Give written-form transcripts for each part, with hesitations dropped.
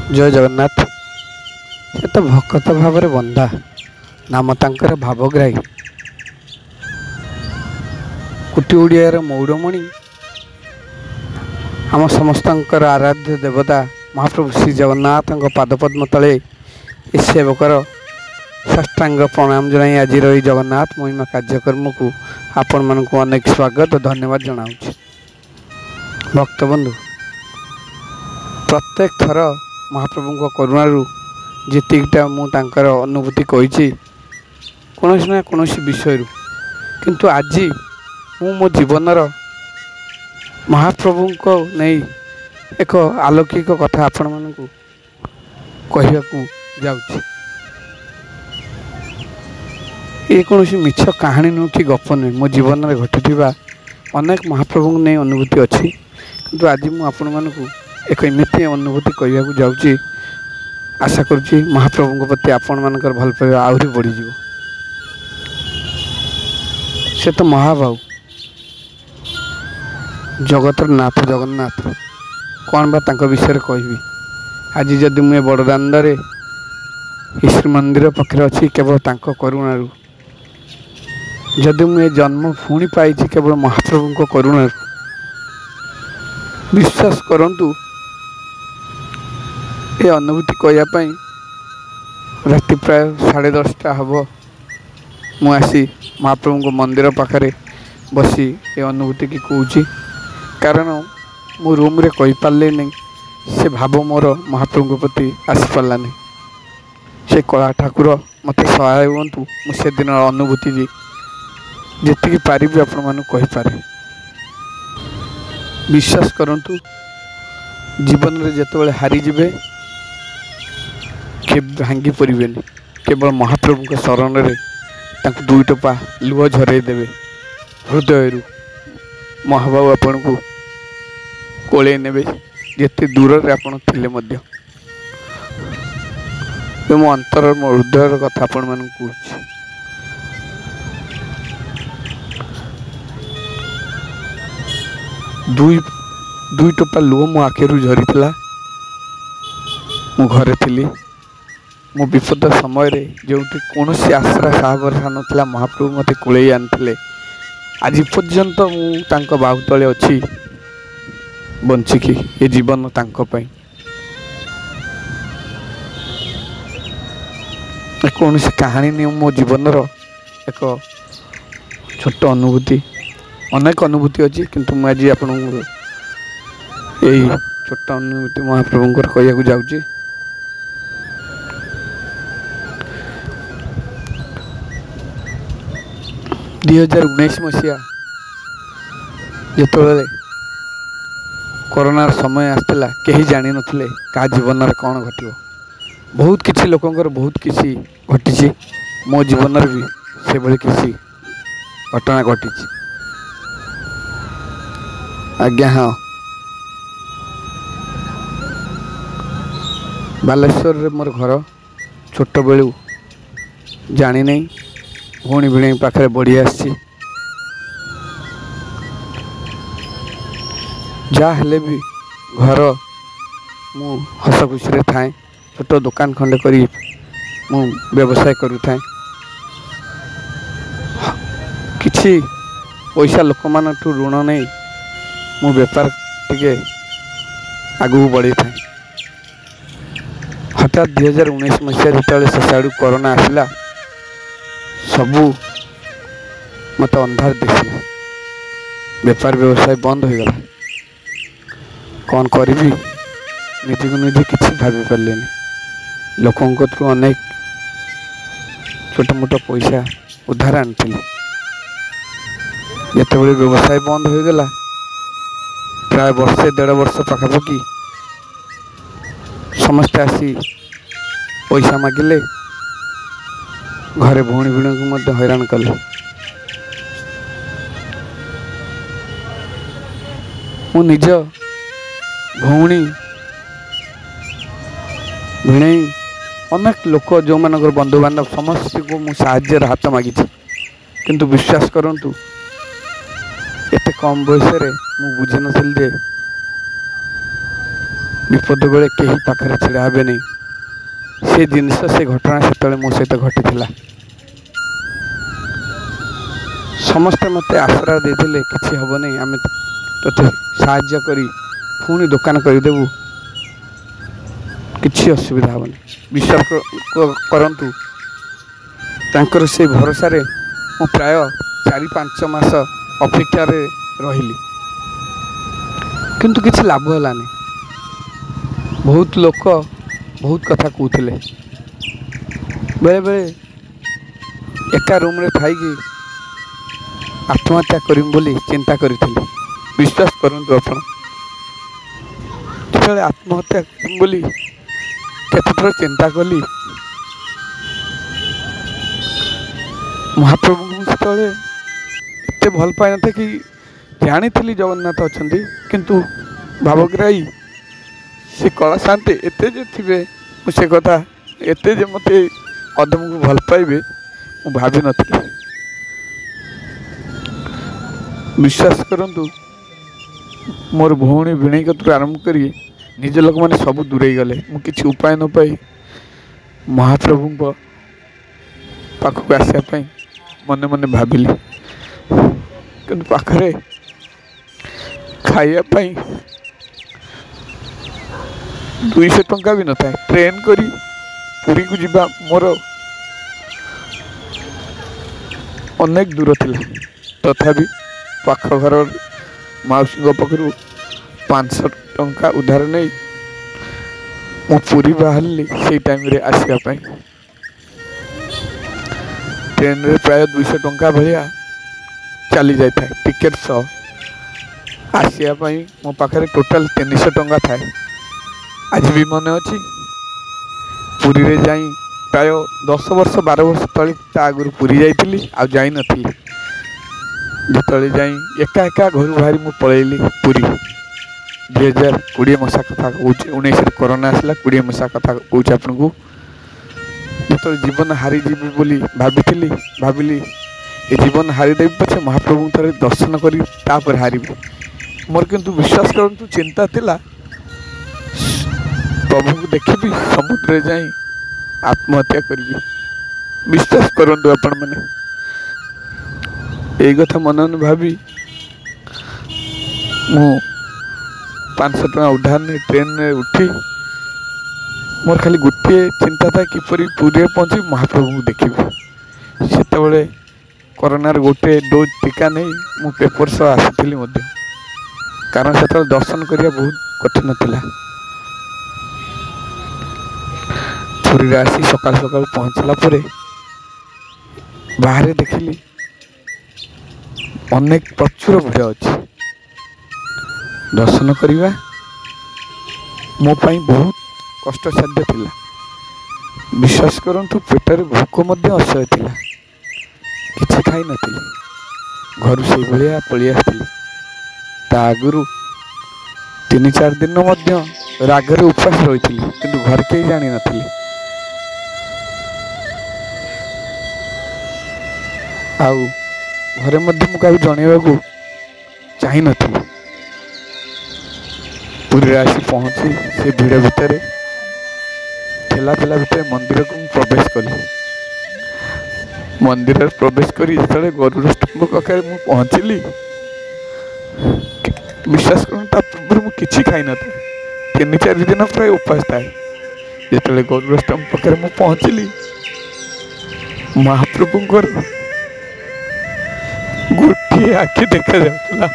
जय जगन्नाथ। से तो भक्त भाव बंधा नाम तांकर भावग्राही कोटि ओडियार मौड़मणि आम समस्त आराध्य देवता महाप्रभु श्री जगन्नाथ पादपद्म तले ए सेवकर साष्टांग प्रणाम जनाई आज जगन्नाथ महिमा कार्यक्रम को आपण मानक अनेक स्वागत और धन्यवाद जनाऊँ। भक्त बंधु प्रत्येक थर महाप्रभु करुणारू जीटा मुझर अनुभूति कही कौन ना कौन विषय किंतु आज मो जीवनर महाप्रभु को नहीं एक आलौकिक कथा आपण मानू कहवाकू जाऊँ। ये कौन मिछ कहानी नुह कि गप नुह मो जीवन में घटी अनेक महाप्रभु नहीं अनुभूति अच्छी किंतु आज मुझे एक एमती अनुभूति कहवाकू जाऊँ। आशा करुँची महाप्रभु प्रति आपण मानकर भल पाइबा आहरी बढ़ी से तो महाबाहु जगतर नाथ जगन्नाथ कौन बा तांको विषय कहबी। आज जदि मुझे बड़दाण्डे श्री मंदिर पाखे अच्छी केवल तांको करुणारू जदि मुझे जन्म पुणी पाई केवल महाप्रभु को करुणारू विश्वास करंतु ये अनुभूति कहवाई राति प्राय 10:30 हम मुसी महाप्रभु को मंदिर पाखे बसी ये अनुभूति की कहूँ कारण मो रूम रे कही पारे नहीं से भाव मोर महाप्रभु प्रति आसी पारानी से कला ठाकुर मत सहाय हूँ मुझे दिन अनुभूति जी पारि आपण मान कहीपे विश्वास करंतु जीवन में जिते हारी जिबे के भांगी पड़े केवल महाप्रभु के शरण में दुई टोपा लुह झरई देवे हृदय महाबाबू आपण को कोले नेबे जिते दूर रे आपण थिले मध्य मो अंतर मो हृदय कथा आपण मान कहूँ। दुई टोपा लुह मो आखिरू झरी मु घरे थी मो विपद समय जो कौन आश्रा साहभरसा नाला महाप्रभु मत कोले आनी आज पर्यंत मु बाहु तले अच्छी बंचिकी ये जीवन तांको कौन कहानी नहीं मो जीवन एक छोट अनुभूति अनेक अनुभूति अच्छी किंतु मुझे आप छोट अनुभूति महाप्रभु कहवाकू जाऊँ। दुई 2019 मसीहा जो कोरोनार समय आसला कहीं जानी नथिले का जीवन में कौन घटो बहुत किसी लोकंर बहुत किसी घटी मो जीवन भी से भली किसी घटना घटी। आज्ञा हाँ बालेश्वर रे मोर घर छोट बेलू जानी नहीं भौणी भिणी पाखे बढ़ी आसी जा हेले भी घर मु हस खुशी थाए छोट दुकान खंडे करी मु व्यवसाय करू थाए किछि पैसा लोक मान ऋण नहीं मु बेपार टिके आगू बढ़ी था। हठात 2019 मसीह जो शेषाड़ू कोरोना आसला सबू मत अंधार दिखला बेपार व्यवसाय बंद हो गला कौन करी निजी को निजी किसी भाभी पारे लोकों थ्रू अनेक छोट मोट पैसा उधार आनी जिते व्यवसाय बंद हो गला प्राय वर्षे 1.5 वर्ष पखापाखि समस्ते आसी पैसा मागिले घरे भौणी भिणी को हैरान कले मु निज भौणी भिणे अनेक लोक जो मान बंधु बांधव समस्त को मु साहाय्य हाथ मागी किंतु विश्वास करंतु एते कम बयस मु बुझी नथिल जे विपद बेले कहीं पाखरे छिड़ा हे नहीं से जिनस से घटना से मो सहित घटी समस्ते मत आश्रा देते किसी हम नहीं आम तो साहाय्य करी पुणी दुकान करदेबू किसी असुविधा हेनी विश्वास करंतु तांकर से भरोसा रे मु प्राय 4-5 मास अपेक्षार रही किंतु किसी लाभ है बहुत लोक बहुत कथा कहते बेले बेले एका रूम रे थाई आत्महत्या करी बोली चिंता करी विश्वास करंतु आपण जो आत्महत्या करी बोली केतथर चिंता कली महाप्रभु को एत भल पाई न कि जानी जगन्नाथ अच्छा किंतु भावग्राही से कला शांति एत थे से कथा एत मत अदम को भल पाइबे मु भावी नी विश्वास करंतु मोर भौणी भिणई कतरू आरंभ करी निज लोक मैंने सब दूरे गले मु किसी उपाय न पाई महाप्रभु पाखक आसापी मन मन भाविली कि पाखरे खाइबापी 200 टंका भी न था ट्रेन करी पुरी को जीवा मोर अनेक दूर थिला तथापि पाख घर मौसी पाखु 500 टंका उधार नहीं मु पुरी बाहरली से टाइम रे आसापी ट्रेन रे प्राय 200 टंका भाया चली जाए टिकेट सह आसापी मो पाखे टोटाल 300 टंका थाए आज भी मन अच्छी पुरी रे जाई प्राय 10 वर्ष 12 वर्ष तले आगुरी पुरी जाइली आई नी जिते जाई एका एका घर बाहरी मु पलैली पुरी 2020 मसा कथा कहूँ 19 कोरोना आसला 20 मसा कथा कहूँ आपन को जो जीवन हारी जीवी बोली भाविली ये जीवन हारीदेवी पछे महाप्रभु थे दर्शन करी तापर हारी मोर किंतु विश्वास करंतु चिंता थिला प्रभु को देखी समुद्र जाई आत्महत्या करी विश्वास करंतु आपण माने यही कथा मन भावी मु 500 टका उधार नहीं ट्रेन में उठी मोर खाली गोटे चिंता था किपरि पुरी पहुँची महाप्रभु को देखी से कोरोनार गोटे डोज टीका नहीं मु पेपर सह आसी कारण से दर्शन करिया बहुत कठिन थिला पुरी आसी सकाल सकाल पहुँचला परे बाहर देखिली अनेक प्रचुर भिड़ अच्छी दर्शन करवा मो पाई बहुत कष्टसाध्य थिला विश्वास करंतु पेटर भोक मध्य असह्य थिला किछि खाई नथिली घर से भलिया पळि आस्थिली ता आगुरु 3-4 दिन मध्य रागरे उपवास रहिथिली किंतु घर के जानि नथिली आउ घरे मध्य मु काहू जणेबा को चाहि नथिली पुरी आसी पहुँची से भिड़ भितर ठेला ठेला भितर मंदिर को प्रवेश कली मंदिर प्रवेश करी जो गरुड़ स्तंभ पाखे मुझे पहुँचली विश्वास कर मुझे खाई न 3-4 दिन प्राय उपास थाए जो गरुड़ स्तंभ पाखे मुझे पहुँचली महाप्रभुंर गोटे आखि देखा जाऊला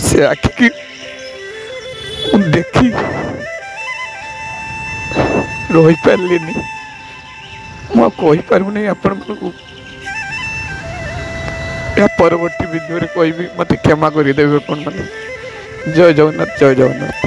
से आखि देखी रही पारे मुझे आपण या परवर्ती वीडियो रे कोई भी मत क्षमा कर देवे अपन माने जय जगन्नाथ जय जगन्नाथ।